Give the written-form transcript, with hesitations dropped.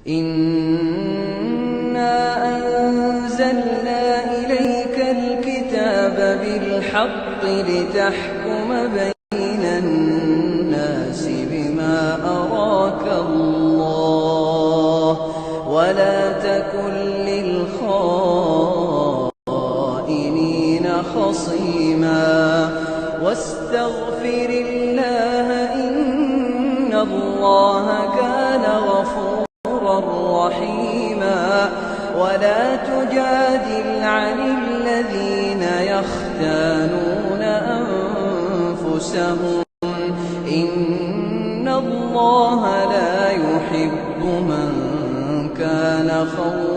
إِنَّا أَنزَلْنَا إِلَيْكَ الْكِتَابَ بِالْحَقِّ لِتَحْكُمَ بَيْنَ النَّاسِ بِمَا أَرَاكَ اللَّهُ وَلَا تَكُن لِّلْخَائِنِينَ خَصِيمًا وَاسْتَغْفِرِ اللَّهَ إِنَّ اللَّهَ كَانَ غَفُورًا رَّحِيمًا وَلَا تُجَادِلْ عَنِ الَّذِينَ يَخْتَانُونَ أَنفُسَهُمْ إِنَّ اللَّهَ لَا يُحِبُّ مَن كَانَ خَوَّانًا